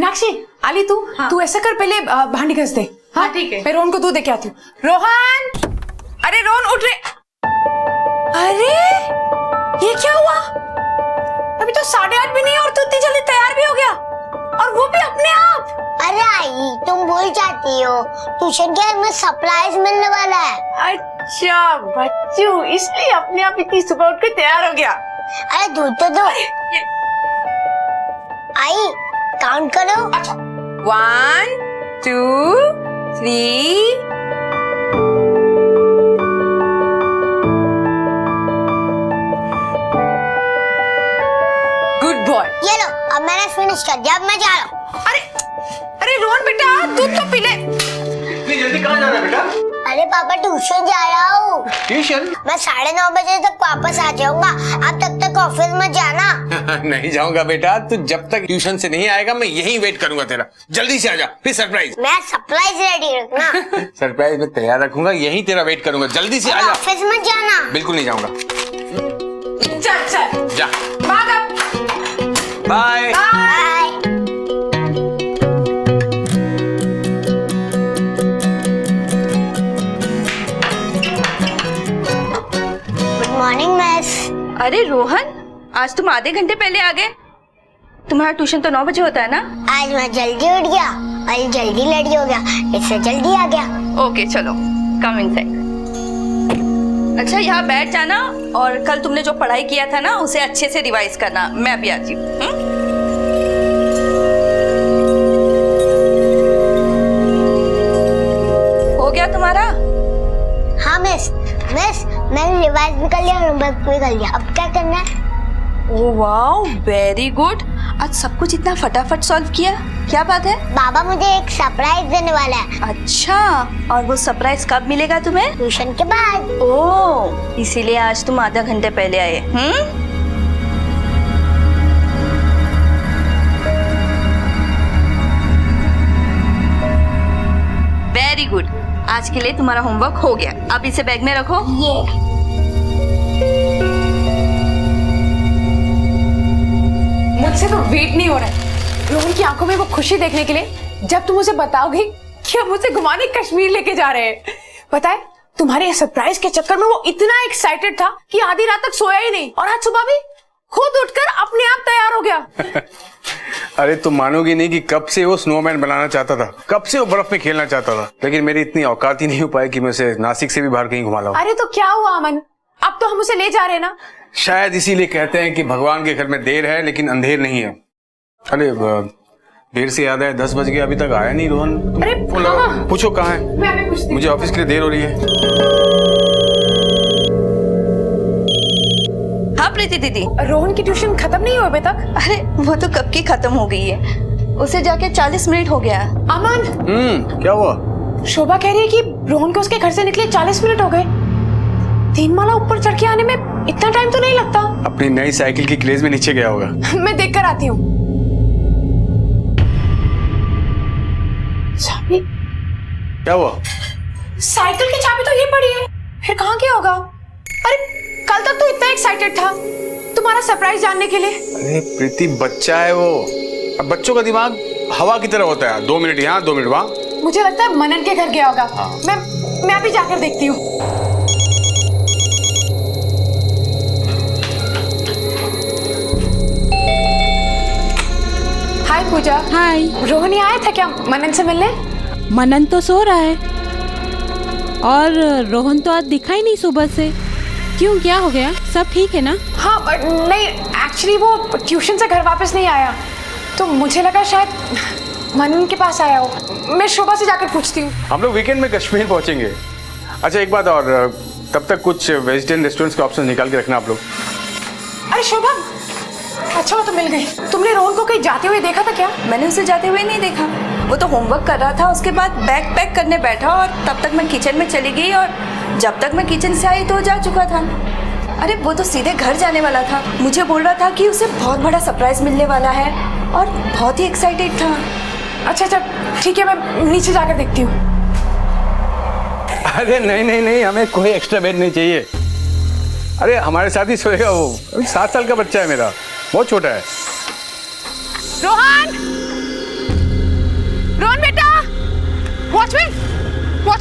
मीनाक्षी आली तू। हाँ। तू ऐसा कर, पहले भांडी घस दे। हाँ ठीक है, मैं रोहन को दूध दे के आती हूँ। रोहन, अरे रोहन उठ रे। अरे ये क्या हुआ? अभी तो 8:30 भी नहीं है और तू इतनी जल्दी तैयार भी हो गया, और वो भी अपने आप। अरे आई, तुम भूल जाती हो ट्यूशन के में सरप्राइज मिलने वाला है। अच्छा बच्चू, इसलिए अपने आप इतनी सुबह उठ के तैयार हो गया। अरे दूध तो दो। आई काउंट करो। अच्छा 1 2 3। Good boy. ये लो, अब मैंने फिनिश कर दिया, अब मैं जा रहा हूँ। अरे रोहन बेटा, दूध तो पी ले। इतनी जल्दी कहाँ जाना है बेटा? अरे पापा ट्यूशन जा रहा हूँ। ट्यूशन? मैं 9:30 बजे तक वापस आ जाऊंगा, आप तब तक ऑफिस में जाना। नहीं जाऊंगा बेटा, तू जब तक ट्यूशन से नहीं आएगा मैं यहीं वेट करूंगा तेरा। जल्दी से आजा, फिर सरप्राइज। मैं सरप्राइज रेडी रखना। सरप्राइज में तैयार रखूंगा, यहीं तेरा वेट करूंगा। जल्दी से आजा। ऑफिस में जाना। बिल्कुल नहीं जाऊंगा। चल चल जा। भाग अब। Bye. Bye. Good morning miss. अरे रोहन, आज तुम आधे घंटे पहले आ गए। तुम्हारा ट्यूशन तो 9 बजे होता है ना? आज मैं जल्दी उठ गया और जल्दी रेडी हो गया, इससे जल्दी आ गया। ओके चलो, कम इनसाइड। अच्छा यहाँ बैठ जाना, और कल तुमने जो पढ़ाई किया था ना उसे अच्छे से रिवाइज करना। मैं अभी आती हूँ। हो गया तुम्हारा? हाँ मिस, मैंने रिवाइज भी कर लिया, होमवर्क भी कर लिया। अब क्या करना है? Oh wow, very good. आज सब कुछ इतना फटाफट सॉल्व किया, क्या बात है? बाबा मुझे एक सरप्राइज देने वाला है। अच्छा, और वो सरप्राइज कब मिलेगा तुम्हें? ट्यूशन के बाद। ओह, इसीलिए आज तुम आधा घंटे पहले आए। वेरी गुड, आज के लिए तुम्हारा होमवर्क हो गया। अब इसे बैग में रखो। ये मुझसे तो वेट नहीं हो रहा है रोहन की आंखों में वो खुशी देखने के लिए जब तुम उसे बताओगे कि हम उसे घुमाने कश्मीर लेके जा रहे हैं। पता है, तुम्हारे सरप्राइज के चक्कर में वो इतना एक्साइटेड था कि आधी रात तक सोया ही नहीं, और आज सुबह भी खुद उठकर अपने आप तैयार हो गया। अरे तुम मानोगी नहीं कि कब से वो स्नोमैन बनाना चाहता था, कब से वो बर्फ में खेलना चाहता था, लेकिन मेरी इतनी औकात ही नहीं हो पाई कि मैं उसे नासिक से भी बाहर कहीं घुमा लाऊं। अरे तो क्या हुआ अमन, अब तो हम उसे ले जा रहे हैं ना। शायद इसीलिए कहते हैं कि भगवान के घर में देर है लेकिन अंधेर नहीं है। अरे देर से याद है, 10 बज गए, अभी तक आया नहीं रोहन। अरे हाँ। पूछो कहाँ है। मैं अभी पूछती हूँ। मुझे ऑफिस के लिए देर हो रही है। हाँ प्रीति दीदी। रोहन की ट्यूशन खत्म नहीं हुई अभी तक? अरे वो तो कब की खत्म हो गई है, उसे जाके 40 मिनट हो गया। अमन, क्या हुआ? शोभा कह रही है कि रोहन को उसके घर से निकले 40 मिनट हो गए। 3 माला ऊपर चढ़ के आने में इतना टाइम तो नहीं लगता। अपनी नई साइकिल की क्रेज में नीचे गया होगा। मैं देख कर आती हूँ। चाबी? क्या हुआ? साइकिल की चाबी तो ये पड़ी है, फिर कहाँ गया होगा? अरे कल तक तो इतना एक्साइटेड था तुम्हारा सरप्राइज जानने के लिए। अरे प्रीति, बच्चा है वो। अब बच्चों का दिमाग हवा की तरह होता है, 2 मिनट यहाँ 2 मिनट वहाँ। मुझे लगता है मनन के घर गया होगा। हाँ। मैं अभी जाकर देखती हूँ। हाय पूजा। हाय। रोहन ही आया था क्या मनन से मिलने? मनन तो सो रहा है, और रोहन तो आज दिखा ही नहीं सुबह से। क्यों, क्या हो गया? सब ठीक है ना? हाँ नहीं, एक्चुअली वो ट्यूशन से घर वापस नहीं आया, तो मुझे लगा शायद मनन के पास आया हो। मैं शोभा से जाकर पूछती हूँ। हम लोग वीकेंड में कश्मीर पहुंचेंगे। अच्छा एक बात और, तब तक कुछ वेजिटेरियन रेस्टोरेंट्स के ऑप्शन निकाल के रखना आप लोग। अरे शोभा, अच्छा वो तो मिल गई। तुमने रोहन को कहीं जाते हुए देखा था क्या? मैंने उसे जाते हुए नहीं देखा, वो तो होमवर्क कर रहा था। उसके बाद बैग पैक करने बैठा और तब तक मैं किचन में चली गई, और जब तक मैं किचन से आई तो वो जा चुका था। अरे वो तो सीधे घर जाने वाला था। मुझे बोल रहा था कि उसे बहुत बड़ा सरप्राइज मिलने वाला है और बहुत ही एक्साइटेड था। अच्छा ठीक है, मैं नीचे जाकर देखती हूँ। अरे नहीं, हमें कोई एक्स्ट्रा बेड नहीं चाहिए। अरे हमारे साथ ही सोएगा वो। अभी 7 साल का बच्चा है मेरा, बहुत छोटा है। रोहन,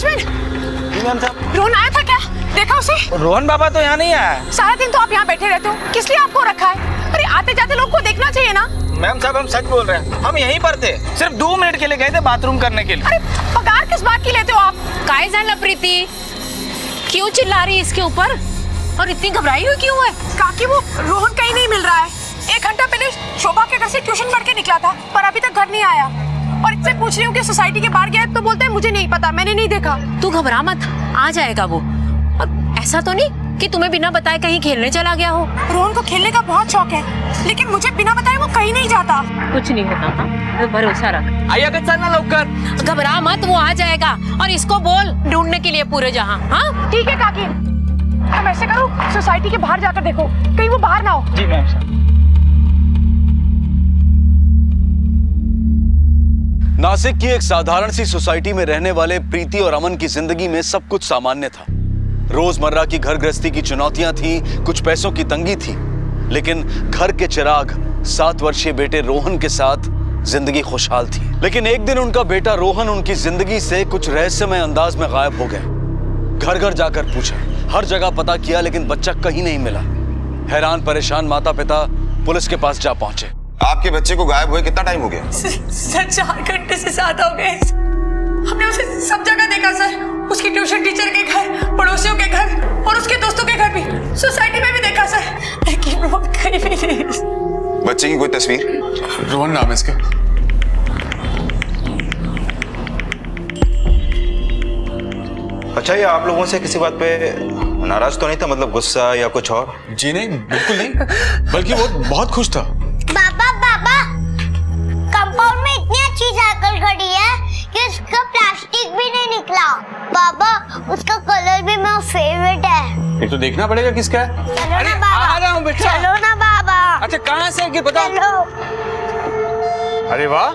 वॉचमैन, मैम साहब, रोहन आया था क्या? देखा उसे? रोहन बाबा तो यहाँ नहीं आया। सारा दिन तो आप यहाँ बैठे रहते हो, किस लिए आपको रखा है? अरे आते जाते लोग को देखना चाहिए ना। मैम साहब, हम सच बोल रहे हैं, हम यहीं पर थे, सिर्फ 2 मिनट के लिए गए थे बाथरूम करने के लिए। अरे पगार किस बात की लेते हो आप? काय जानला प्रीति, क्यों चिल्ला रही है इसके ऊपर और इतनी घबराई हुई क्यों है? काकी वो रोहन कहीं नहीं मिल रहा है। 1 घंटा पहले शोभा के घर से ट्यूशन पढ़ के निकला था, पर अभी तक घर नहीं आया। और इससे पूछ रही हूँ कि सोसाइटी के बाहर गया है, तो बोलता है मुझे नहीं पता, मैंने नहीं देखा। तू घबरा मत, आ जाएगा वो। और ऐसा तो नहीं कि तुम्हें बिना बताए कहीं खेलने चला गया हो? रोहन को खेलने का बहुत शौक है, लेकिन मुझे बिना बताए वो कहीं नहीं जाता। कुछ नहीं होता, हाँ? भरोसा रख। आइए ना लौकर। घबरा मत, वो आ जाएगा। और इसको बोल ढूंढने के लिए पूरे जहां। हाँ ठीक है काकी, तुम ऐसे करो, सोसाइटी के बाहर जाकर देखो, कहीं वो बाहर ना हो। जी मैम साहब। नासिक की एक साधारण सी सोसाइटी में रहने वाले प्रीति और अमन की जिंदगी में सब कुछ सामान्य था। रोजमर्रा की घर गृहस्थी की चुनौतियां थी, कुछ पैसों की तंगी थी, लेकिन घर के चिराग 7 वर्षीय बेटे रोहन के साथ जिंदगी खुशहाल थी। लेकिन एक दिन उनका बेटा रोहन उनकी जिंदगी से कुछ रहस्यमय अंदाज में गायब हो गया। घर घर जाकर पूछा, हर जगह पता किया, लेकिन बच्चा कहीं नहीं मिला। हैरान परेशान माता पिता पुलिस के पास जा पहुंचे। आपके बच्चे को गायब हुए कितना टाइम हो गया? सर 4 घंटे से ज्यादा हो गए। हमने उसे सब जगह देखा सर, उसकी ट्यूशन टीचर के घर, पड़ोसियों के घर और उसके दोस्तों के घर भी, सोसाइटी में भी देखा सर, लेकिन वो कहीं भी नहीं। बच्चे की कोई तस्वीर? रोहन नाम है इसका। अच्छा, ये आप लोगों से किसी बात पे नाराज तो नहीं था, मतलब गुस्सा या कुछ और? जी नहीं, बिल्कुल नहीं, बल्कि वो बहुत खुश था। पापा पापा, कंपाउंड में इतनी अच्छी साइकिल खड़ी है कि उसका प्लास्टिक भी नहीं निकला। पापा, उसका कलर भी मेरा फेवरेट है। ये तो देखना पड़ेगा किसका है। चलो ना बाबा, आ रहा हूँ बेटा। चलो ना बाबा। अच्छा, कहाँ से कि बताओ। चलो। अरे वाह,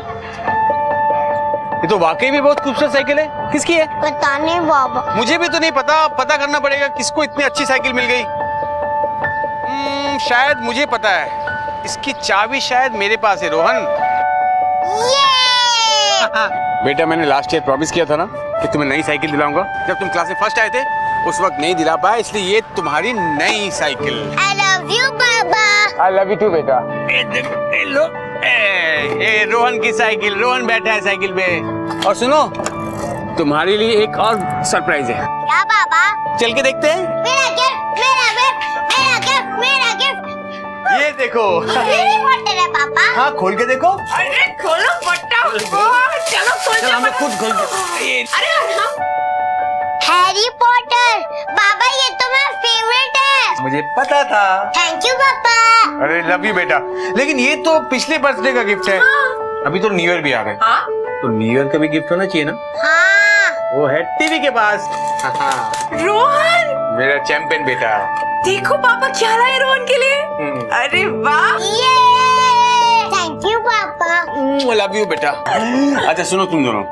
ये तो वाकई भी बहुत खूबसूरत साइकिल है। किसकी है? पता नहीं बाबा। मुझे भी तो नहीं पता, पता करना पड़ेगा किसको इतनी अच्छी साइकिल मिल गई। शायद मुझे पता है, इसकी चाबी शायद मेरे पास है। रोहन, बेटा मैंने लास्ट ईयर प्रॉमिस किया था ना कि तुम्हें नई साइकिल दिलाऊंगा। जब तुम क्लास में फर्स्ट आए थे उस वक्त नहीं दिला पाया, इसलिए ये तुम्हारी नई साइकिल। I love you बाबा। आई लव यू टू बेटा। लो, ए, रोहन की साइकिल, रोहन बैठा है साइकिल पे। और सुनो, तुम्हारे लिए एक और सरप्राइज है। क्या बाबा? चल के देखते हैं। मेरा गिफ्ट, मेरा गिफ्ट, मेरा गिफ्ट, मेरा गिफ्ट। ये देखो। हैरी पॉटर है पापा। हाँ, खोल के देखो। अरे खोलो फटाफट, चलो खोल चल, मैं खुद खोल के। अरे हैरी पॉटर बाबा, ये तो मेरा फेवरेट है। मुझे पता था। थैंक यू पापा। अरे लव यू बेटा, लेकिन ये तो पिछले बर्थडे का गिफ्ट है। अभी तो न्यू ईयर भी आ गए। हाँ? तो न्यू ईयर का भी गिफ्ट होना चाहिए ना। हाँ। वो है टीवी के पास। रोहन, मेरा चैंपियन बेटा। देखो पापा क्या लाए रोहन के लिए। अरे वाह, ये थैंक यू पापा। लव यू बेटा। अच्छा सुनो तुम दोनों,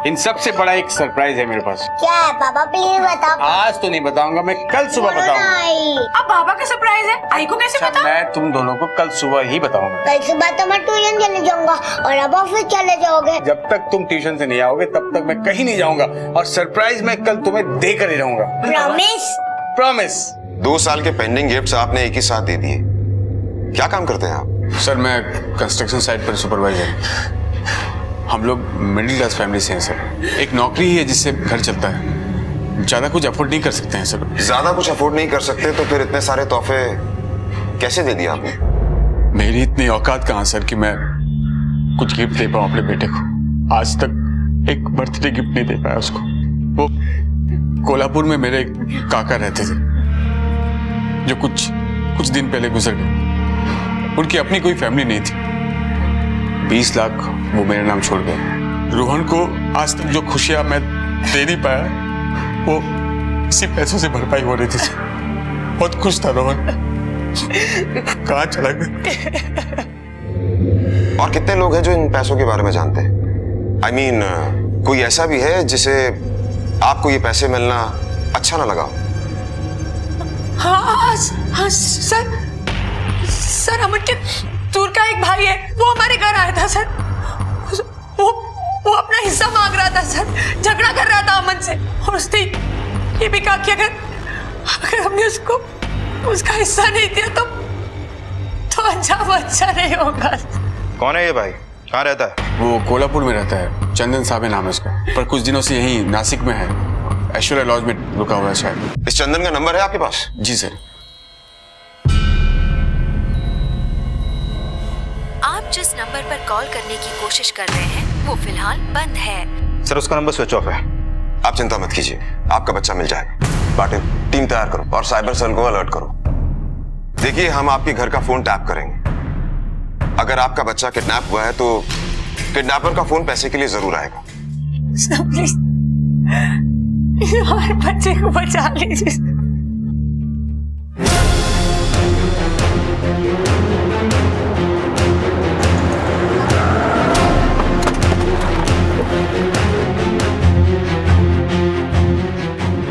इन सब से बड़ा एक सरप्राइज है मेरे पास। क्या है पापा, प्लीज बताओ। आज तो नहीं बताऊंगा, मैं कल सुबह बताऊंगा। नहीं, अब बाबा का सरप्राइज है, आई को कैसे अच्छा, पता? मैं तुम दोनों को कल सुबह ही बताऊंगा। कल सुबह तो मैं ट्यूशन चले जाऊंगा और अब ऑफिस चले जाओगे। जब तक तुम ट्यूशन से नहीं आओगे तब तक मैं कहीं नहीं जाऊंगा, और सरप्राइज मैं कल तुम्हें देकर ही रहूंगा। प्रॉमिस? प्रॉमिस। 2 साल के पेंडिंग गिफ्ट्स आपने एक ही साथ दे दिए। क्या काम करते हैं आप? सर मैं कंस्ट्रक्शन साइट पर सुपरवाइजर। हम लोग मिडिल क्लास फैमिली से हैं सर। एक नौकरी ही है जिससे घर चलता है, ज्यादा कुछ अफोर्ड नहीं कर सकते हैं सर। ज्यादा कुछ अफोर्ड नहीं कर सकते तो फिर इतने सारे तोहफे कैसे दे दिए आपने? मेरी इतनी औकात कहाँ सर कि मैं कुछ गिफ्ट दे पाऊँ अपने बेटे को। आज तक एक बर्थडे गिफ्ट नहीं दे पाया उसको। वो कोल्हापुर में मेरे काका रहते थे जो कुछ दिन पहले गुजर गए। उनकी अपनी कोई फैमिली नहीं थी। 20 लाख वो मेरे नाम छोड़ गए। रोहन को आज तक जो खुशियां मैं दे नहीं पाया वो इसी पैसों से भरपाई हो रही थी। बहुत खुश था रोहन, कहाँ चला गया। और कितने लोग हैं जो इन पैसों के बारे में जानते हैं? I mean, कोई ऐसा भी है जिसे आपको ये पैसे मिलना अच्छा ना लगा? हाँ सर अमन के दूर का एक भाई है, वो हमारे घर आया था सर। वो अपना हिस्सा मांग रहा था सर, झगड़ा कर रहा था अमन से, और उसने ये भी कहा कि अगर हमने उसको उसका हिस्सा नहीं दिया तो अंजाम अच्छा नहीं होगा। कौन है ये भाई, कहाँ रहता है? वो कोल्हापुर में रहता है, चंदन साहब है नाम है उसका, पर कुछ दिनों से यही नासिक में है, ऐश्वर्या लॉज में रुका हुआ है शायद। इस चंदन का नंबर है आपके पास? जी सर। आप जिस नंबर पर कॉल करने की कोशिश कर रहे हैं वो फिलहाल बंद है। सर उसका नंबर स्विच ऑफ है। आप चिंता मत कीजिए, आपका बच्चा मिल जाएगा। बाटे टीम तैयार करो और साइबर सेल को अलर्ट करो। देखिए हम आपके घर का फोन टैप करेंगे। अगर आपका बच्चा किडनैप हुआ है तो किडनैपर का फोन पैसे के लिए जरूर आएगा। प्लीज हमारे बच्चे को बचा लीजिए।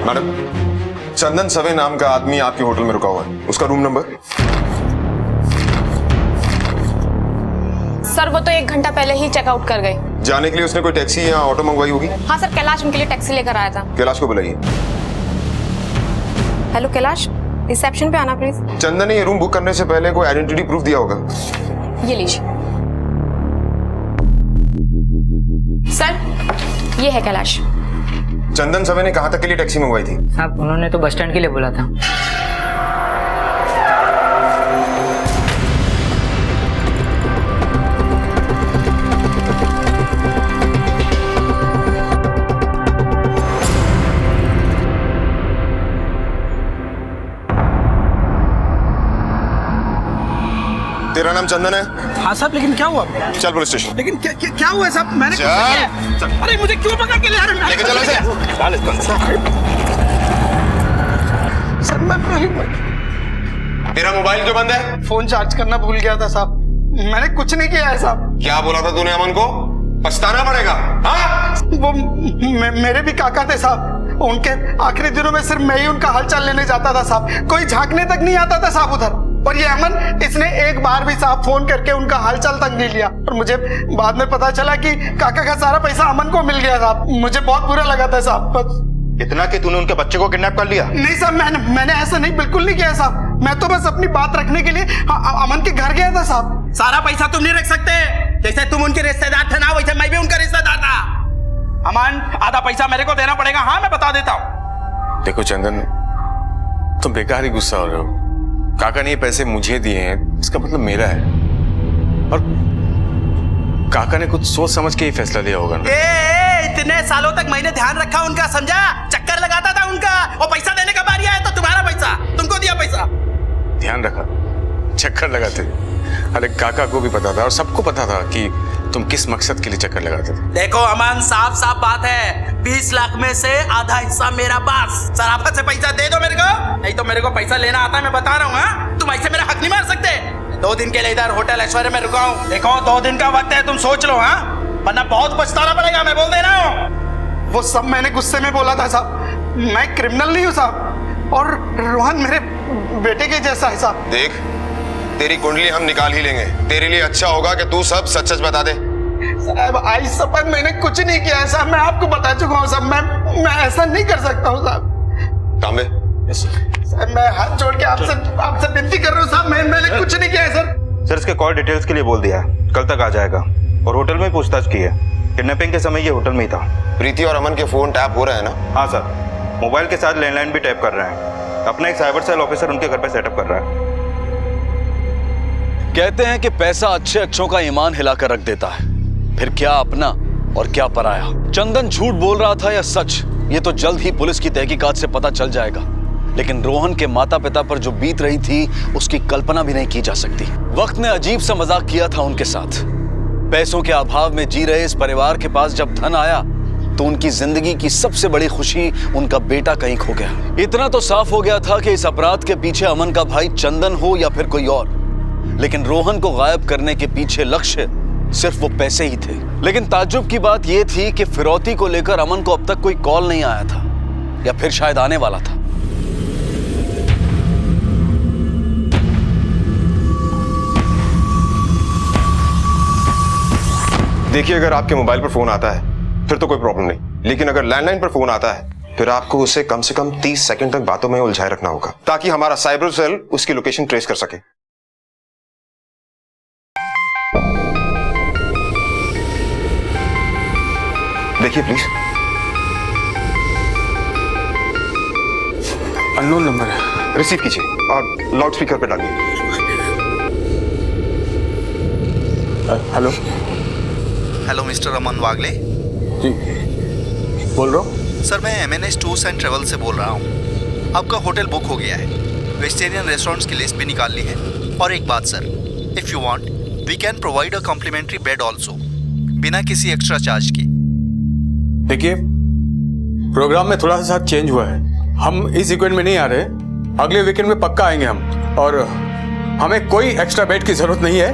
मैडम, चंदन सवे नाम का आदमी आपके होटल में रुका हुआ है, उसका रूम नंबर? सर वो तो 1 घंटा पहले ही चेकआउट कर गए। जाने के लिए उसने कोई टैक्सी या ऑटो मंगवाई होगी? हाँ सर, कैलाश उनके लिए टैक्सी लेकर आया था। कैलाश को बुलाइए। हेलो कैलाश, रिसेप्शन पे आना प्लीज। चंदन ने ये रूम बुक करने से पहले कोई आइडेंटिटी प्रूफ दिया होगा। ये लीजिए सर, ये है कैलाश। चंदन सवे ने कहां तक के लिए टैक्सी मंगवाई थी? साहब उन्होंने तो बस स्टैंड के लिए बोला था। तेरा नाम चंदन है? हाँ साहब, लेकिन क्या हुआ? चल पुलिस स्टेशन। लेकिन क्या हुआ साहब? मैंने कुछ नहीं चल। किया। अरे मुझे क्यों पकड़ के ले आ रहे हैं? लेके चलो इसे। सर मैं तेरा मोबाइल क्यों बंद है? फोन चार्ज करना भूल गया था साहब। मैंने कुछ नहीं किया है साहब। क्या बोला था तूने अमन को? पछताना पड़ेगा। हाँ? वो मेरे भी काका थे साहब। उनके आखिरी दिनों में सिर्फ मैं ही उनका हालचाल लेने जाता था साहब। कोई झांकने तक नहीं आता था साहब उधर। और ये अमन, इसने एक बार भी साहब फोन करके उनका हालचाल तक नहीं लिया। और मुझे बाद में पता चला कि काका का सारा पैसा अमन को मिल गया साहब। मुझे बहुत बुरा लगा था साहब। बस इतना कि तूने उनके बच्चे को किडनैप कर लिया? नहीं साहब, मैंने ऐसा नहीं, बिल्कुल नहीं किया साहब। मैं तो बस अपनी बात रखने के लिए अमन के घर गया था साहब। सारा पैसा तुम नहीं रख सकते। जैसे तुम उनके रिश्तेदार थे ना, वैसे मैं भी उनका रिश्तेदार था। अमन, आधा पैसा मेरे को देना पड़ेगा। हाँ मैं बता देता हूँ। देखो चंदन, तुम बेकार ही गुस्सा हो रहे हो। काका ने ये पैसे मुझे दिए हैं, इसका मतलब मेरा है। और काका ने कुछ सोच समझ के ही फैसला लिया होगा ना। इतने सालों तक मैंने ध्यान रखा उनका, समझा? चक्कर लगाता था उनका, और पैसा देने का बारी आया तो तुम्हारा पैसा, तुमको दिया पैसा। ध्यान रखा, चक्कर लगाते थे। अरे काका को भी पता था और सबको पता था कि तुम किस मकसद के लिए चक्कर लगाते थे। देखो अमन, साफ साफ बात है, 20 लाख में से आधा हिस्सा मेरा पास। सराफत से पैसा दे दो मेरे को, नहीं तो मेरे को पैसा लेना आता है, मैं बता रहा हूँ। हाँ? तुम ऐसे मेरा हक नहीं मार सकते। 2 दिन के लिए इधर होटल ऐश्वर्या में रुका हूँ। देखो 2 दिन का वक्त है, तुम सोच लो। हाँ, वरना बहुत पछताना पड़ेगा, मैं बोल दे रहा हूँ। वो सब मैंने गुस्से में बोला था साहब। मैं क्रिमिनल नहीं हूँ साहब, और रोहन मेरे बेटे के जैसा है साहब। देख, तेरी कुंडली हम निकाल ही लेंगे। तेरे लिए अच्छा होगा कि तू सब सच सच बता दे। साहब आज सपन मैंने कुछ नहीं किया है साहब। मैं आपको बता चुका हूँ साहब। मैं ऐसा नहीं कर सकता हूँ साहब। तांबे, सर मैं हाथ जोड़ के आपसे विनती कर रहा हूँ साहब। मैंने कुछ नहीं किया है सर। सर इसके कॉल डिटेल्स के लिए बोल दिया है, कल तक आ जाएगा। और होटल में पूछताछ की है। किडनैपिंग के समय ये होटल में ही था। प्रीति और अमन के फोन टैप हो रहे हैं ना? हाँ सर, मोबाइल के साथ लैंडलाइन भी टैप कर रहे हैं। अपना एक साइबर सेल ऑफिसर उनके घर पे सेटअप कर रहा है। कहते हैं कि पैसा अच्छे अच्छों का ईमान हिलाकर रख देता है, फिर क्या अपना और क्या पराया। चंदन झूठ बोल रहा था या सच, ये तो जल्द ही पुलिस की तहकीकात से पता चल जाएगा। लेकिन रोहन के माता पिता पर जो बीत रही थी उसकी कल्पना भी नहीं की जा सकती। वक्त ने अजीब सा मजाक किया था उनके साथ। पैसों के अभाव में जी रहे इस परिवार के पास जब धन आया तो उनकी जिंदगी की सबसे बड़ी खुशी उनका बेटा कहीं खो गया। इतना तो साफ हो गया था कि इस अपराध के पीछे अमन का भाई चंदन हो या फिर कोई और, लेकिन रोहन को गायब करने के पीछे लक्ष्य सिर्फ वो पैसे ही थे। लेकिन ताज्जुब की बात यह थी कि फिरौती को लेकर अमन को अब तक कोई कॉल नहीं आया था, या फिर शायद आने वाला था। देखिए, अगर आपके मोबाइल पर फोन आता है फिर तो कोई प्रॉब्लम नहीं, लेकिन अगर लैंडलाइन पर फोन आता है फिर आपको उसे कम से कम 30 सेकंड तक बातों में उलझाए रखना होगा ताकि हमारा साइबर सेल उसकी लोकेशन ट्रेस कर सके। देखिए प्लीज। अननोन नंबर है। रिसीव कीजिए और लाउड स्पीकर पर डालिए। हेलो। हेलो मिस्टर अमन वागले। जी बोल रहा हूँ सर, मैं MNS टूर्स एंड ट्रेवल से बोल रहा हूँ। आपका होटल बुक हो गया है, वेजिटेरियन रेस्टोरेंट्स की लिस्ट भी निकाल ली है। और एक बात sir, if you want we can provide a complimentary bed also, बिना किसी एक्स्ट्रा चार्ज की। देखिए, प्रोग्राम में थोड़ा सा चेंज हुआ है। हम इस वीकेंड में नहीं आ रहे, अगले वीकेंड में पक्का आएंगे हम। और हमें कोई एक्स्ट्रा बेड की जरूरत नहीं है,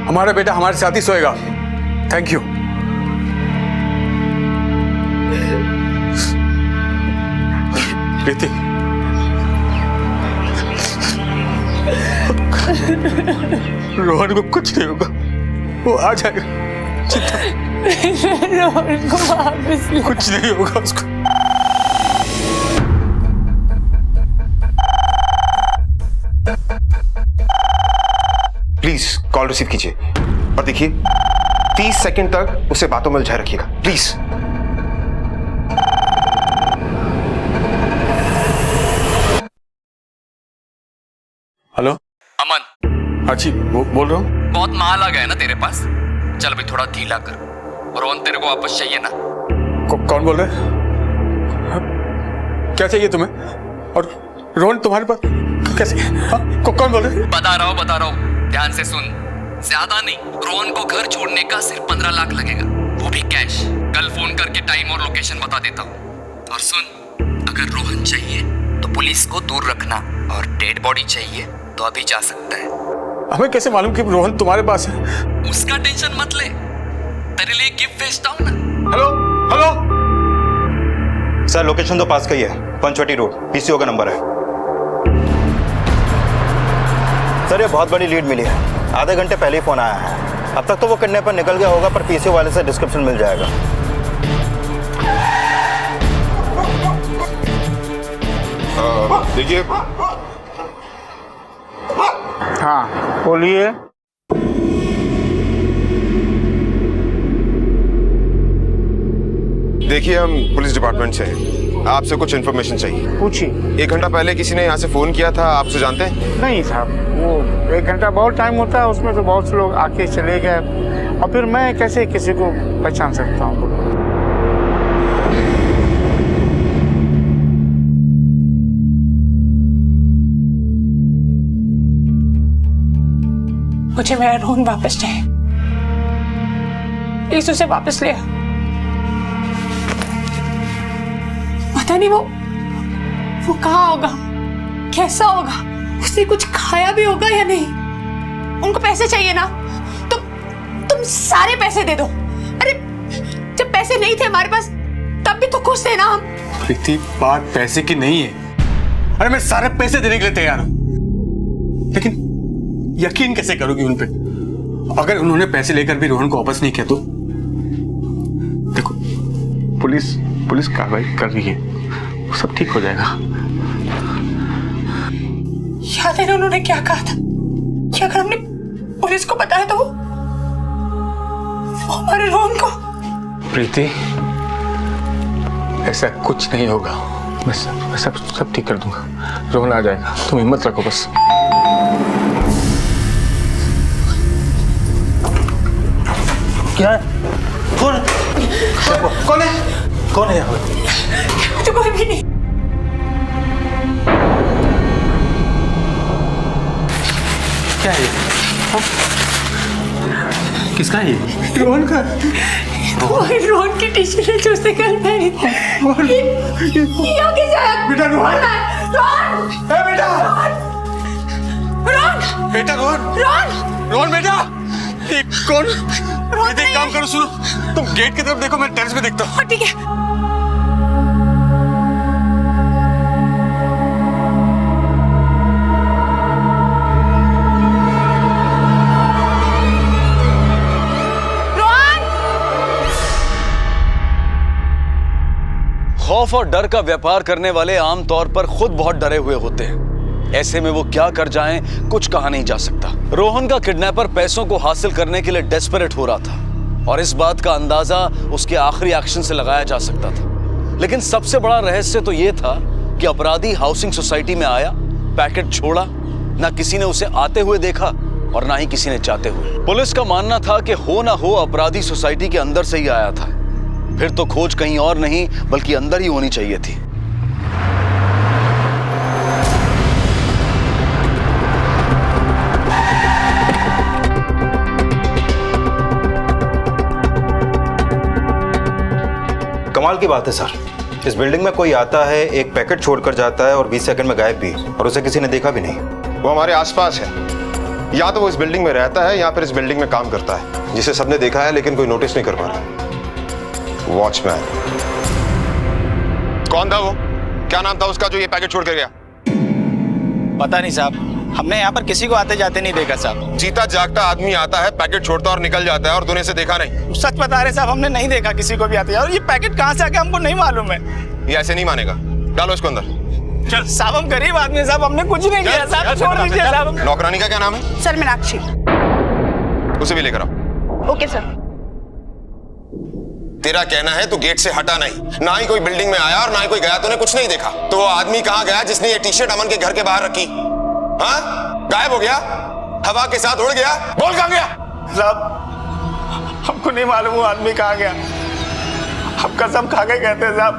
हमारा बेटा हमारे साथ ही सोएगा। Thank you. प्रीति, रोहन को कुछ नहीं होगा, वो आ जाएगा। रोहन को वापस ले। कुछ नहीं होगा उसको। प्लीज कॉल रिसीव कीजिए और देखिए 30 सेकंड तक उसे बातों में उलझाए रखिएगा प्लीज। हेलो अमन। हाँ जी बोल रहा हूँ। बहुत माल आ गया है ना तेरे पास, चल भाई थोड़ा ढीला कर। रोहन तेरे को वापस चाहिए ना? कौन बोल रहे हैं? क्या चाहिए तुम्हें? और रोहन तुम्हारे पास कैसे? कौन बोल रहे हैं? बता रहा हूँ, ध्यान से सुन। ज्यादा नहीं, रोहन को घर छोड़ने का सिर्फ 15 लाख लगेगा, वो भी कैश। कल फोन करके टाइम और लोकेशन बता देता हूँ। और सुन, अगर रोहन चाहिए तो पुलिस को दूर रखना, और डेड बॉडी चाहिए तो अभी जा सकता है। हमें कैसे मालूम कि रोहन तुम्हारे पास है? उसका टेंशन मत ले, तेरे लिए गिफ्ट भेजता हूँ ना। हेलो सर, लोकेशन तो पास का ही है, पंचवटी रोड, PCO का नंबर है। सर, ये बहुत बड़ी लीड मिली है, आधे घंटे पहले ही फोन आया है। अब तक तो वो किडनैप पर निकल गया होगा, पर PCO वाले से डिस्क्रिप्शन मिल जाएगा। देखिए। हाँ बोलिए। देखिए, हम पुलिस डिपार्टमेंट से हैं, आपसे कुछ इन्फॉर्मेशन चाहिए। पूछिए। 1 घंटा पहले किसी ने यहाँ से फोन किया था, आप उसे जानते हैं? नहीं साहब, वो 1 घंटा बहुत टाइम होता है, उसमें तो बहुत से लोग आके चले गए, और फिर मैं कैसे किसी को पहचान सकता हूँ? मुझे मेरा रोहन वापस चाहिए, प्लीज उसे वापस ले। पता नहीं वो कहाँ होगा, कैसा होगा, उसने कुछ खाया भी होगा या नहीं। उनको पैसे चाहिए ना, तो तुम सारे पैसे दे दो। अरे जब पैसे नहीं थे हमारे पास तब भी तो खुश थे ना हम। प्रीति, बात पैसे की नहीं है। अरे मैं सारे पैसे देने के लिए तैयार हूं, लेकिन यकीन कैसे करोगी उन पे? अगर उन्होंने पैसे लेकर भी रोहन को वापस नहीं किया तो? देखो, पुलिस कार्रवाई कर रही है, वो सब ठीक हो जाएगा। याद है ना उन्होंने क्या कहा था कि अगर हमने पुलिस को बताया तो वो हमारे रोहन को। प्रीति, ऐसा कुछ नहीं होगा, मैं सब ठीक कर दूंगा। रोहन आ जाएगा, तुम हिम्मत रखो बस। क्या है? कौन है? कौन है यहाँ? तो कोई भी नहीं। क्या है? किसका है ये? रोहन का। रोहन की टी-शर्ट जो उसने कल पहनी थी। ये आगे जाया। बेटा रोहन। रोहन। बेटा। रोहन। बेटा रोहन। रोहन बेटा। कौन? एक काम करो, सुनो, तुम गेट की तरफ देखो, मैं टेरेस पे देखता हूँ। ठीक है। खौफ और डर का व्यापार करने वाले आमतौर पर खुद बहुत डरे हुए होते हैं। ऐसे में वो क्या कर जाएं, कुछ कहा नहीं जा सकता। रोहन का किडनैपर पैसों को हासिल करने के लिए डेस्परेट हो रहा था और इस बात का अंदाजा उसके आखिरी एक्शन से लगाया जा सकता था। लेकिन सबसे बड़ा रहस्य तो यह था कि अपराधी हाउसिंग सोसाइटी में आया, पैकेट छोड़ा, ना किसी ने उसे आते हुए देखा और ना ही किसी ने जाते हुए। पुलिस का मानना था कि हो ना हो अपराधी सोसाइटी के अंदर से ही आया था। फिर तो खोज कहीं और नहीं बल्कि अंदर ही होनी चाहिए थी। कमाल की बात है सर, इस बिल्डिंग में कोई आता है, एक पैकेट छोड़कर जाता है और 20 सेकंड में गायब भी, और उसे किसी ने देखा भी नहीं। वो हमारे आसपास है, या तो वो इस बिल्डिंग में रहता है या फिर इस बिल्डिंग में काम करता है, जिसे सबने देखा है लेकिन कोई नोटिस नहीं कर पा रहा। वॉचमैन। कौन था वो? क्या नाम था उसका जो ये पैकेट छोड़ कर गया? पता नहीं साहब, हमने यहाँ पर किसी को आते जाते नहीं देखा साहब। जीता जागता आदमी आता है, पैकेट छोड़ता और निकल जाता है और तूने इसे देखा नहीं। सच बता रहे साहब, हमने नहीं देखा किसी को भी आते जाते। और ये पैकेट कहाँ से आ गया हमको नहीं मालूम है। ये ऐसे नहीं मानेगा, डालो इसको अंदर। चल साहब, हम गरीब आदमी साहब, हमने कुछ नहीं किया साहब, छोड़ दीजिए साहब। नौकरानी का क्या नाम है? सर मीनाक्षी। उसे भी लेकर आओ। Okay sir. तेरा कहना है तू गेट से हटा नहीं, ना ही कोई बिल्डिंग में आया और ना ही कोई गया, तूने कुछ नहीं देखा। तो वो आदमी कहाँ गया जिसने ये टी शर्ट अमन के घर के बाहर रखी? हाँ, गायब हो गया, हवा के साथ उड़ गया। बोल कहाँ गया? साहब हमको नहीं मालूम वो आदमी कहाँ गया, हम कसम खा के कहते हैं साहब।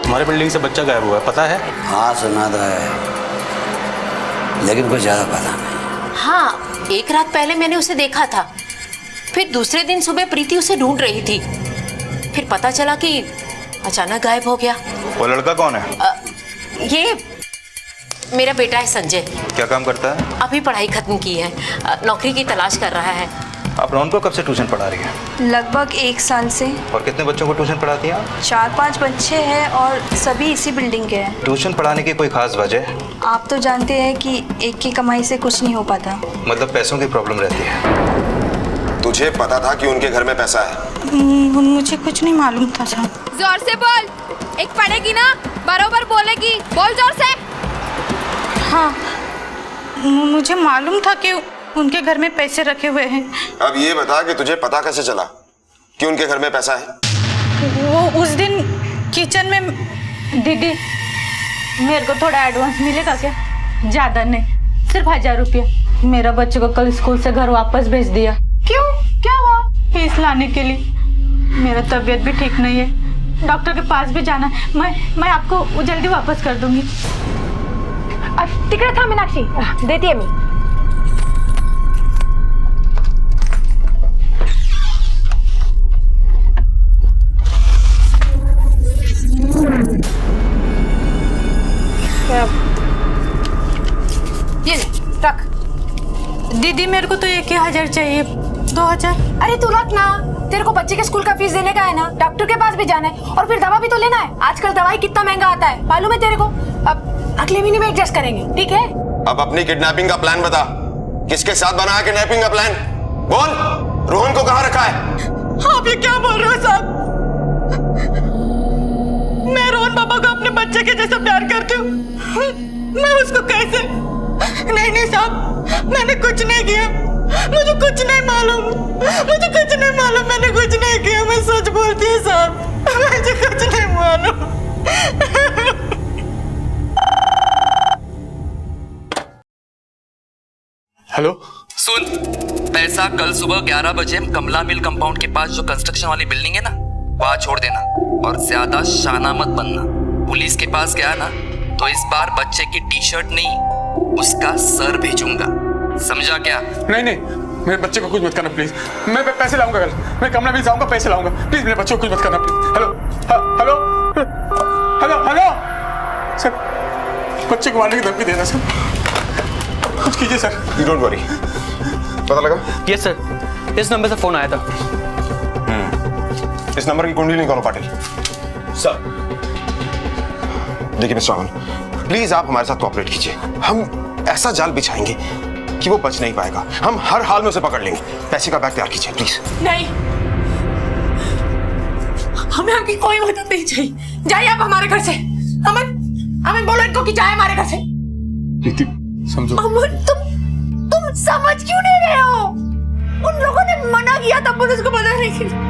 तुम्हारे बिल्डिंग से बच्चा गायब हुआ है, पता है? हाँ सुना तो है, लेकिन कुछ ज्यादा पता नहीं। हाँ, एक रात पहले मैंने उसे देखा था, फिर दूसरे दिन सुबह प्रीति उसे ढूंढ रही थी, फिर पता चला कि अचानक गायब हो गया। वो लड़का कौन है? ये मेरा बेटा है संजय। क्या काम करता है? अभी पढ़ाई खत्म की है, नौकरी की तलाश कर रहा है। आप रोहन को कब से ट्यूशन पढ़ा रही हैं? लगभग 1 साल से। और कितने बच्चों को ट्यूशन पढ़ाती हैं? 4-5 बच्चे हैं और सभी इसी बिल्डिंग के हैं। ट्यूशन पढ़ाने की कोई खास वजह? आप तो जानते हैं कि एक की कमाई से कुछ नहीं हो पाता। मतलब पैसों की प्रॉब्लम रहती है। तुझे पता था कि उनके घर में पैसा है? मुझे कुछ नहीं मालूम था सर। जोर से बोल, एक पढ़ेगी ना, बरोबर बोलेगी, बोल जोर से। हाँ, मुझे मालूम था कि उनके घर में पैसे रखे हुए हैं। अब ये बता कि तुझे पता कैसे चला कि उनके घर में पैसा है? वो उस दिन किचन में। दीदी, मेरे को थोड़ा एडवांस मिलेगा क्या? ज्यादा नहीं, सिर्फ 1000 रुपया। मेरा बच्चे को कल स्कूल से घर वापस भेज दिया। क्यों, क्या हुआ? फीस लाने के लिए। मेरा तबीयत भी ठीक नहीं है, डॉक्टर के पास भी जाना है। मैं आपको जल्दी वापस कर दूंगी। तिकडे था मीनाक्षी, देती है मी। ये रख। दीदी, मेरे को तो 1000 चाहिए। 2000? अरे तू रख ना, तेरे को बच्चे के स्कूल का फीस देने का है ना, डॉक्टर के पास भी जाना है और फिर दवा भी तो लेना है। आजकल दवाई कितना महंगा आता है, मालूम है तेरे को? अब अगले महीने में एडजस्ट करेंगे, ठीक है? अब अपनी किडनैपिंग का प्लान बता, किसके साथ बना है किडनैपिंग का प्लान? बोल, रोहन को कहाँ रखा है? आप ये क्या बोल रहे हो साहब? मैं रोहन पापा को अपने बच्चे के जैसा प्यार करती हूँ। मैं उसको कैसे? नहीं साहब, मैंने कुछ नहीं किया, मुझे कुछ नहीं मालूम, मैंने कुछ नहीं किया। मैं सच बोलती हूँ साहब, मुझे कुछ नहीं मालूम। हेलो सुन, पैसा कल सुबह 11 बजे कमला मिल कंपाउंड के पास जो कंस्ट्रक्शन वाली बिल्डिंग है ना, वहां छोड़ देना और ज्यादा शाना मत बनना। पुलिस के पास गया ना तो इस बार बच्चे की टी शर्ट नहीं, उसका सर भेजूंगा, समझा क्या? नहीं, मेरे बच्चे को कुछ मत करना प्लीज। मैं पैसे लाऊंगा कल, मैं कमला मिल जाऊंगा, पैसे लाऊंगा। प्लीज मेरे बच्चे को कुछ मत करना प्लीज। हेलो सर, बच्चे को मारने की धमकी देना सर, कुछ कीजिए सर। You don't worry. पता लगा? यस सर, इस नंबर से फोन आया था। इस नंबर की कुंडली निकालो पाटिल। सर देखिए मिस्टर अमन, प्लीज आप हमारे साथ कोऑपरेट कीजिए। हम ऐसा जाल बिछाएंगे कि वो बच नहीं पाएगा। हम हर हाल में उसे पकड़ लेंगे। पैसे का बैग तैयार कीजिए प्लीज। नहीं, हमें आपकी कोई मदद नहीं चाहिए। जाइए आप हमारे घर से। अमन, अमन बोलो इनको कि जाए हमारे घर से। प्रीति समझो। अमन तुम समझ क्यों नहीं रहे हो? उन लोगों ने मना किया था पुलिस को बताने के लिए।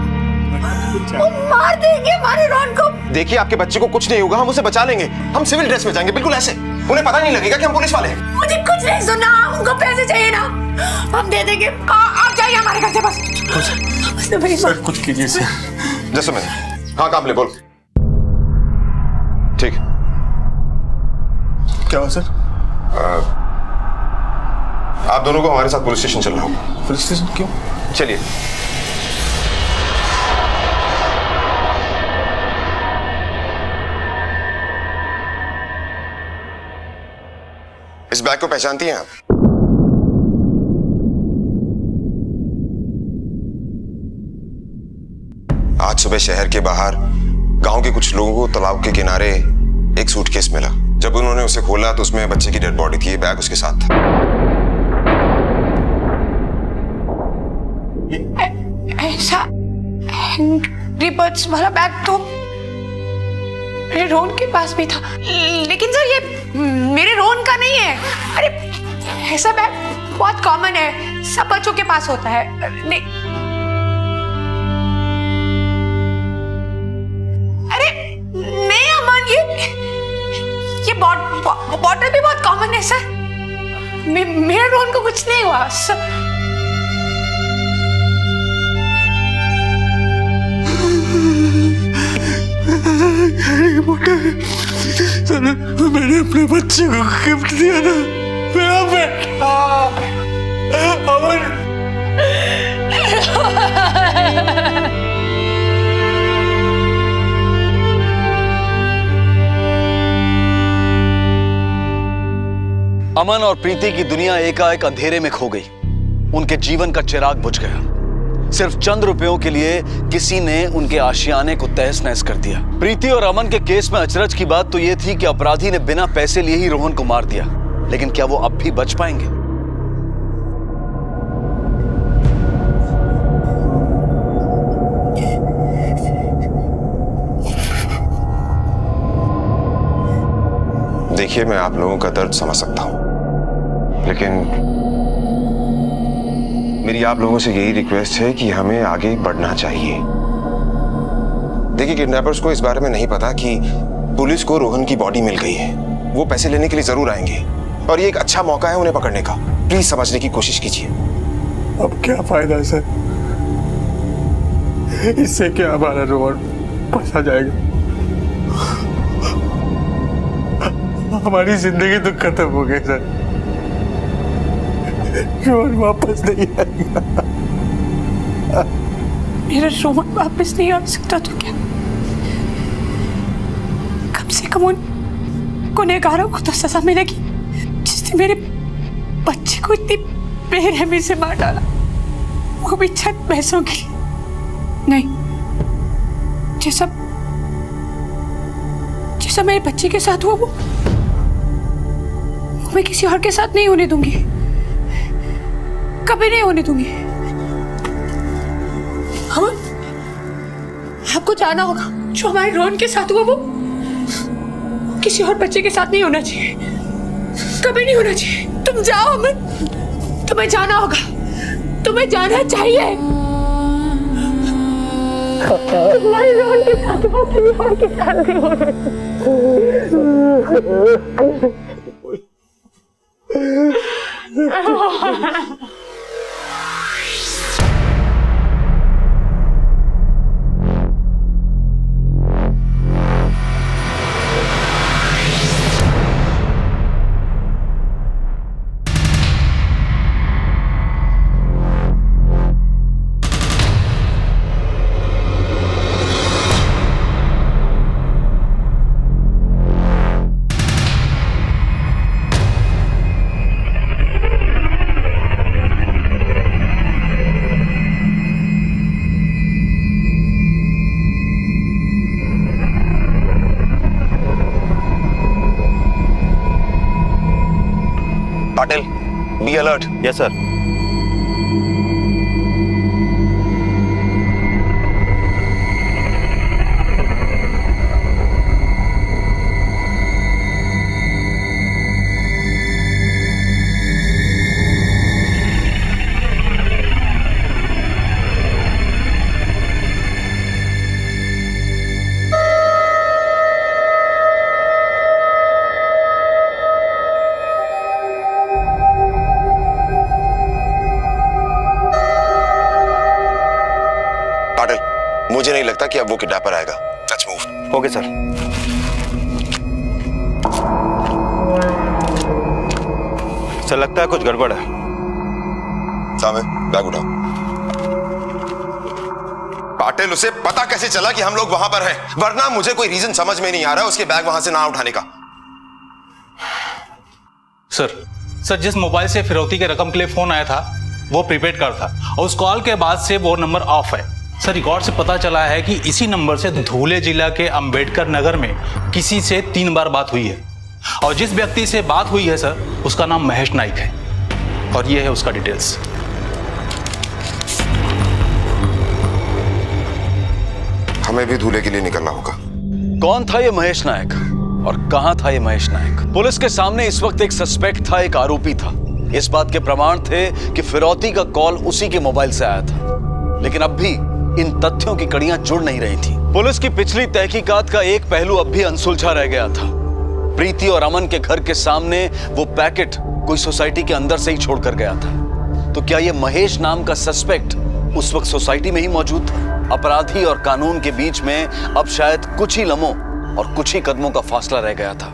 वो मार देंगे हमारे रोहन को। देखिए आपके बच्चे को कुछ नहीं होगा, हम उसे बचा लेंगे। हम सिविल ड्रेस में जाएंगे, बिल्कुल ऐसे। उन्हें पता नहीं लगेगा कि हम पुलिस वाले हैं। मुझे कुछ नहीं सुनना, उनको पैसे चाहिए ना, हम दे देंगे। आप जाइए हमारे घर से बस। सर कुछ कीजिए सर। जैसे मैं। हाँ कामले बोल। ठीक। क्या हुआ सर? आप दोनों को हमारे साथ पुलिस स्टेशन चलना होगा। पुलिस स्टेशन क्यों? चलिए। इस बैग को पहचानती हैं आप? आज सुबह शहर के बाहर गांव के कुछ लोगों को तालाब के किनारे एक सूटकेस मिला। जब उन्होंने उसे खोला तो उसमें बच्चे की डेड बॉडी थी। ये बैग उसके साथ था। ऐसा एंग्री बर्ड्स वाला बैग तो मेरे रोहन के पास भी था, लेकिन सर ये मेरे रोहन का नहीं है। अरे ऐसा बैग बहुत कॉमन है, सब बच्चों के पास होता है। नहीं, अरे नहीं अमन, ये बॉटल भी बहुत कॉमन है सर। मेरे रोहन को कुछ नहीं हुआ सर। मैंने अपने बच्चे को गिफ्ट दिया था, मेरा बेटा अमन। अमन और प्रीति की दुनिया एकाएक अंधेरे में खो गई। उनके जीवन का चिराग बुझ गया। सिर्फ चंद रुपयों के लिए किसी ने उनके आशियाने को तहस नहस कर दिया। प्रीति और अमन के केस में अचरज की बात तो यह थी कि अपराधी ने बिना पैसे लिए ही रोहन को मार दिया, लेकिन क्या वो अब भी बच पाएंगे? देखिए मैं आप लोगों का दर्द समझ सकता हूं, लेकिन मेरी आप लोगों से यही रिक्वेस्ट है कि हमें आगे बढ़ना चाहिए। देखिए किडनैपर्स को इस बारे में नहीं पता कि पुलिस को रोहन की बॉडी मिल गई है। वो पैसे लेने के लिए जरूर आएंगे और ये एक अच्छा मौका है उन्हें पकड़ने का। प्लीज समझने की कोशिश कीजिए। अब क्या फायदा सर, इससे क्या हमारा रोहन फंसा जाएगा? हमारी जिंदगी तो खत्म हो गई सर। रोहन वापस नहीं आएगा। मेरा रोहन वापस नहीं आ सकता तो क्या, कम से कम उन गुनहगारों को तो सजा मिलेगी जिसने मेरे बच्चे को इतनी बेरहमी से मार डाला, वो भी चंद पैसों के लिए। नहीं, जैसा मेरे बच्चे के साथ हुआ वो मैं किसी और के साथ नहीं होने दूंगी, कभी नहीं होने दूंगी। हम आपको जाना होगा, जो हमारे रोहन के साथ हुआ वो किसी और बच्चे के साथ नहीं होना चाहिए, कभी नहीं होना चाहिए। तुम जाओ अमन, तुम्हें जाना होगा, तुम्हें जाना चाहिए। तुम्हारे रोहन के साथ हुआ किसी और के साथ नहीं होना Patil, be alert. Yes sir. Patil, मुझे नहीं लगता कि अब वो किडनैपर आएगा। Let's move. Okay sir. Sir लगता है कुछ गड़बड़ है। सामे, बैग उठाओ। पाटिल, उसे पता कैसे चला कि हम लोग वहां पर हैं? वरना मुझे कोई रीजन समझ में नहीं आ रहा उसके बैग वहां से ना उठाने का। सर जिस मोबाइल से फिरौती के रकम के लिए फोन आया था वो प्रीपेड कार्ड था और उस कॉल के बाद से वो नंबर ऑफ है। सर रिकॉर्ड से पता चला है कि इसी नंबर से धुले जिला के अंबेडकर नगर में किसी से 3 बार बात हुई है और जिस व्यक्ति से बात हुई है सर उसका नाम महेश नाइक है और ये है उसका डिटेल्स। हमें भी धूले के लिए निकलना होगा। कौन था ये महेश नायक और कहां था ये महेश नायक? पुलिस के सामने इस वक्त एक सस्पेक्ट था, एक आरोपी था। इस बात के प्रमाण थे कि फिरौती का कॉल उसी के मोबाइल से आया था, लेकिन अब भी इन तथ्यों की कड़ियां जुड़ नहीं रही थी। पुलिस की पिछली तहकीकात का एक पहलू अब भी अनसुलझा रह गया था। प्रीति और अमन के घर के सामने वो पैकेट कोई सोसाइटी के अंदर से ही छोड़कर गया था। तो क्या ये महेश नाम का सस्पेक्ट उस वक्त सोसाइटी में ही मौजूद था? अपराधी और कानून के बीच में अब शायद कुछ ही लम्हों और कुछ ही कदमों का फासला रह गया था।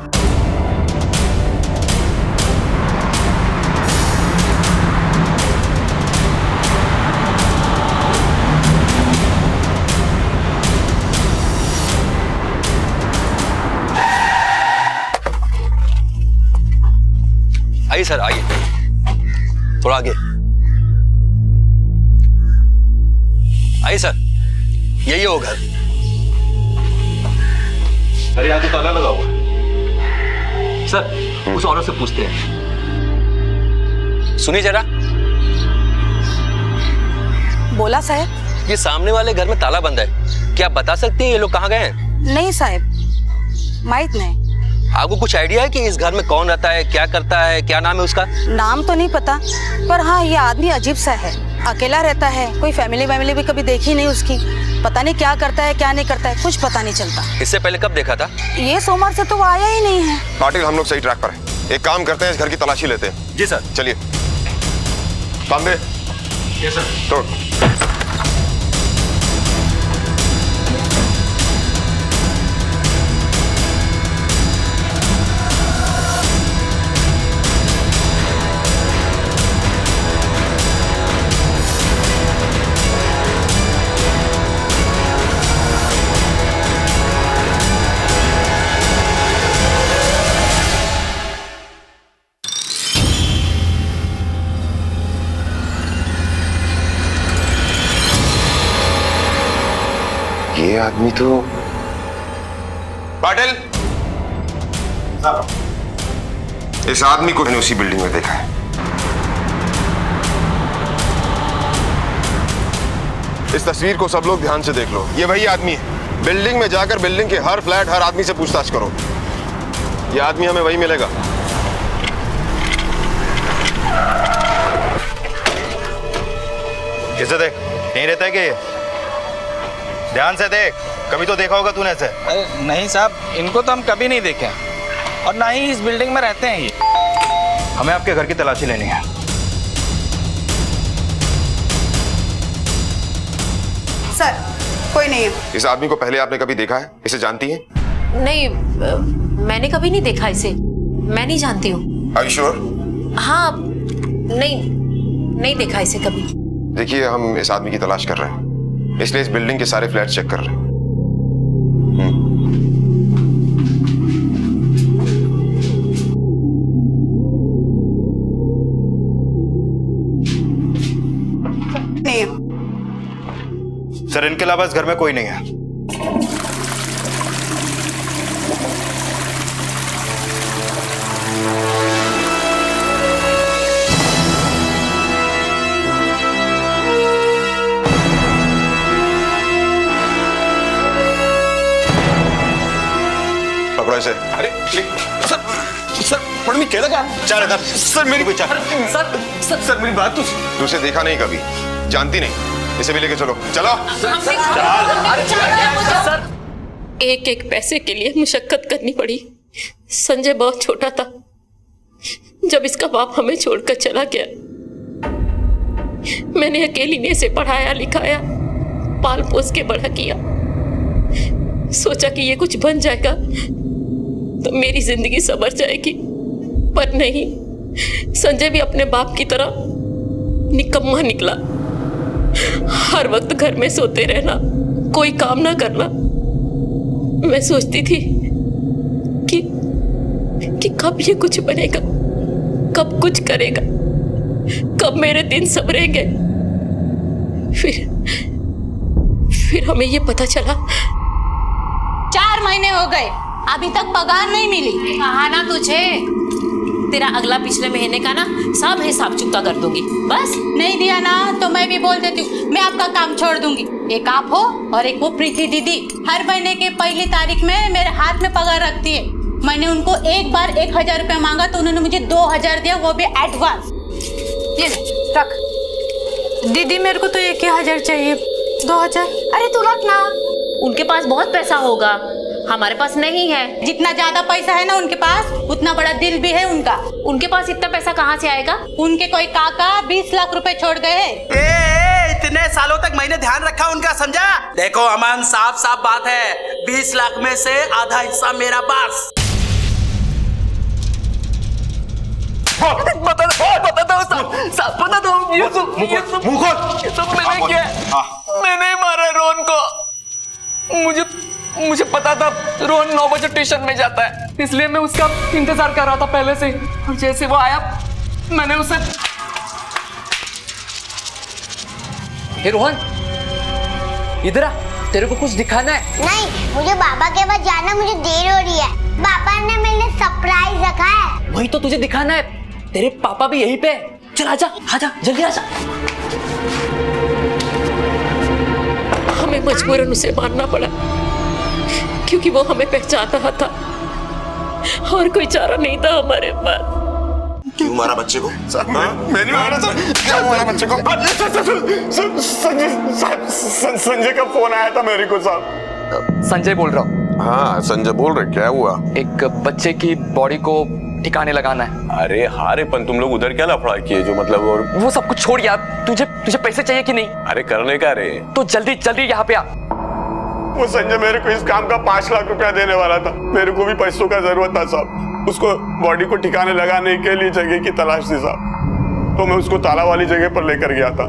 आइए सर, आइए, थोड़ा आगे आइए सर, यही हो घर। अरे यहाँ तो ताला लगा हुआ है। सर उस औरत से पूछते हैं। सुनिए जरा। बोला साहब। ये सामने वाले घर में ताला बंद है, क्या आप बता सकती हैं ये लोग कहाँ गए हैं? नहीं साहब, माहित नहीं। आपको कुछ आइडिया है कि इस घर में कौन रहता है, क्या करता है, क्या नाम है उसका? नाम तो नहीं पता, पर हाँ ये आदमी अजीब सा है, अकेला रहता है, कोई फैमिली भी कभी देखी नहीं उसकी। पता नहीं क्या करता है क्या नहीं करता है, कुछ पता नहीं चलता। इससे पहले कब देखा था? ये सोमवार से तो वो आया ही नहीं है। पाटिल, हम लोग सही ट्रैक पर हैं। एक काम करते हैं, इस घर की तलाशी लेते हैं। जी सर। चलिए। तांबे। Yes sir. तोड़। ये आदमी तो पाटिल, इस आदमी को मैंने उसी बिल्डिंग में देखा है। इस तस्वीर को सब लोग ध्यान से देख लो। ये वही आदमी है। बिल्डिंग में जाकर बिल्डिंग के हर फ्लैट, हर आदमी से पूछताछ करो। ये आदमी हमें वही मिलेगा। किसे देख, नहीं रहता है क्या ये? ध्यान से देख, कभी तो देखा होगा तूने ऐसे। नहीं साहब, इनको तो हम कभी नहीं देखे और ना ही इस बिल्डिंग में रहते हैं ये। हमें आपके घर की तलाशी लेनी है। सर कोई नहीं है। इस आदमी को पहले आपने कभी देखा है? इसे जानती हैं? नहीं, मैंने कभी नहीं देखा इसे। मैं नहीं जानती हूँ। Are you sure? हाँ, नहीं देखा इसे कभी। देखिए, हम इस आदमी की तलाश कर रहे हैं, इसलिए इस बिल्डिंग के सारे फ्लैट चेक कर रहे हैं। नहीं है। सर इनके अलावा इस घर में कोई नहीं है। पकड़ो इसे। अरे सर पर मैं क्या चल इधर। सर मेरी सर मेरी बात तो तू उसे देखा नहीं कभी, जानती नहीं। इसे भी लेके चलो। चलो। सर, एक एक पैसे के लिए मुशक्कत करनी पड़ी। संजय बहुत छोटा था जब इसका बाप हमें छोड़कर चला गया। मैंने अकेली ने इसे पढ़ाया लिखाया पाल पोस के बड़ा किया। सोचा कि ये कुछ बन जाएगा तो मेरी जिंदगी संवर जाएगी, पर नहीं, संजय भी अपने बाप की तरह निकम्मा निकला। हर वक्त घर में सोते रहना, कोई काम ना करना। मैं सोचती थी कि कब ये कुछ बनेगा, कब कुछ करेगा, कब मेरे दिन संवरेंगे। फिर हमें ये पता चला 4 महीने हो गए, अभी तक पगार नहीं मिली। कहा ना तुझे, तेरा अगला पिछले महीने का ना सब हिसाब चुकता कर दूंगी। बस नहीं दिया ना तो मैं भी बोल देती हूँ, मैं आपका काम छोड़ दूंगी। एक आप हो और एक वो प्रीति दीदी, हर महीने के पहली तारीख में मेरे हाथ में पगार रखती है। मैंने उनको एक बार 1000 रुपया मांगा तो उन्होंने मुझे 2000 दिया, वो भी एडवांस। ये रख। दीदी मेरे को तो 1000 चाहिए। 2000? अरे तू रख ना, उनके पास बहुत पैसा होगा, हमारे पास नहीं है। जितना ज्यादा पैसा है ना उनके पास, उतना बड़ा दिल भी है उनका। उनके पास इतना पैसा कहाँ से आएगा? उनके कोई काका 20 लाख रुपए छोड़ गए हैं। इतने सालों तक मैंने ध्यान रखा उनका, समझा? देखो अमन, साफ साफ बात है, 20 लाख में से आधा हिस्सा मेरा पास। बता दो ये सब मैंने किया। मैंने मारा रोहन को। मुझे पता था रोहन 9 बजे ट्यूशन में जाता है, इसलिए मैं उसका इंतजार कर रहा था पहले से। और जैसे वो आया मैंने उसे। हे रोहन, इधर आ, तेरे को कुछ दिखाना है। नहीं, मुझे बाबा के पास जाना, मुझे देर हो रही है। पापा ने मेरे लिए सरप्राइज रखा है। वही तो तुझे दिखाना है, तेरे पापा भी यहीं पे। चल आजा जल्दी आजा। हमें मजबूरन उसे मारना पड़ा क्योंकि वो हमें पहचान रहा था और कोई चारा नहीं था हमारे पास। क्यों मारा बच्चे को? मैंने मारा सर। क्या मारा बच्चे को? संजय का फोन आया था मेरे को साहब। संजय बोल रहा हूँ। हाँ संजय बोल रहे, क्या हुआ? एक बच्चे की बॉडी को ठिकाने लगाना है। अरे हारे पन तुम लोग उधर क्या लफड़ा किए जो मतलब? और वो सब कुछ छोड़ यार, तुझे पैसे चाहिए कि नहीं? अरे करने का रे, तो जल्दी यहाँ पे आ। वो संजय मेरे को इस काम का 5 लाख रुपया देने वाला था। मेरे को भी पैसों का जरूरत था साहब। उसको बॉडी को ठिकाने लगाने के लिए जगह की तलाश थी साहब, तो मैं उसको ताला वाली जगह पर लेकर गया था।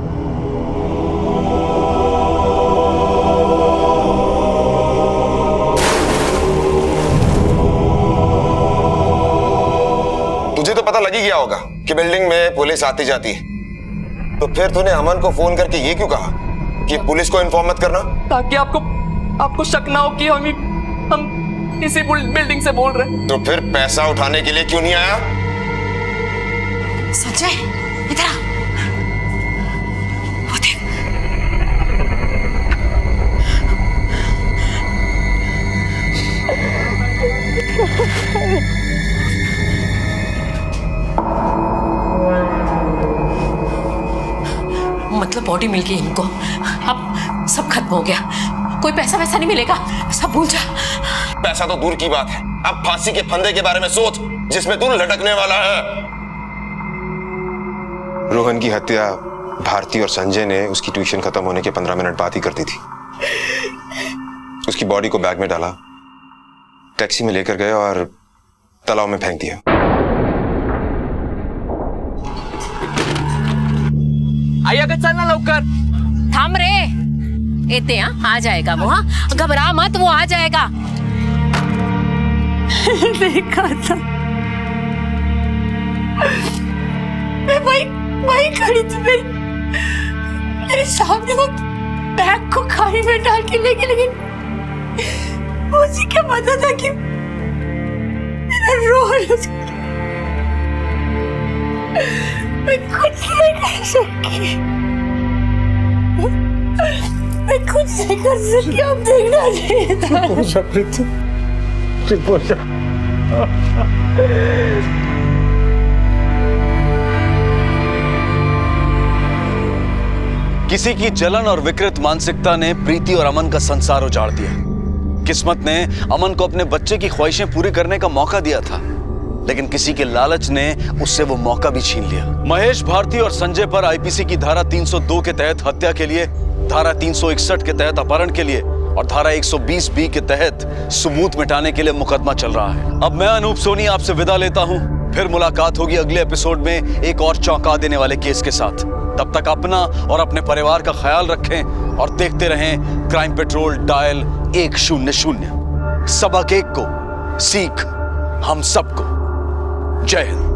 तुझे तो पता लग ही गया होगा कि बिल्डिंग में पुलिस आती जाती है, तो फिर तूने अमन को फोन करके ये क्यों कहा कि पुलिस को इन्फॉर्म मत करना? ताकि आपको शक ना हो कि हम इसी बिल्डिंग से बोल रहे हैं। तो फिर पैसा उठाने के लिए क्यों नहीं आया? संजय इधर आ, वो देख। मतलब बॉडी मिल गई इनको, अब सब खत्म हो गया, कोई पैसा वैसा नहीं मिलेगा, सब भूल जा। पैसा तो दूर की बात है, अब फांसी के फंदे के बारे में सोच जिसमें तू लटकने वाला है। रोहन की हत्या भारती और संजय ने उसकी ट्यूशन खत्म होने के 15 मिनट बाद ही कर दी थी। उसकी बॉडी को बैग में डाला, टैक्सी में लेकर गए और तालाब में फेंक दिया। आइए चलना लवकर। थाम रे, एते आ जाएगा वो। हाँ घबरा मत, वो आ जाएगा। देखा था मैं वही खड़ी थी, मेरे सामने वो बैग को खाई में डाल के लेके, लेकिन मुझे क्या पता था कि मेरा रोल, मैं कुछ नहीं कर सकी, मैं कुछ नहीं कर सकी। अब देखना चाहिए था। किसी की जलन और विकृत मानसिकता ने प्रीति और अमन का संसार उजाड़ दिया। किस्मत ने अमन को अपने बच्चे की ख्वाहिशें पूरी करने का मौका दिया था, लेकिन किसी के लालच ने उससे वो मौका भी छीन लिया। महेश भारती और संजय पर आईपीसी की धारा 302 के तहत हत्या के लिए धारा 361 के तहत अपहरण के लिए और धारा 120 बी के तहत सबूत मिटाने के लिए मुकदमा चल रहा है। अब मैं अनूप सोनी आपसे विदा लेता हूं। फिर मुलाकात होगी अगले एपिसोड में एक और चौंका देने वाले केस के साथ। तब तक अपना और अपने परिवार का ख्याल रखें और देखते रहें क्राइम पेट्रोल डायल 100। सबक एक को, सीख हम सबको। जय हिंद।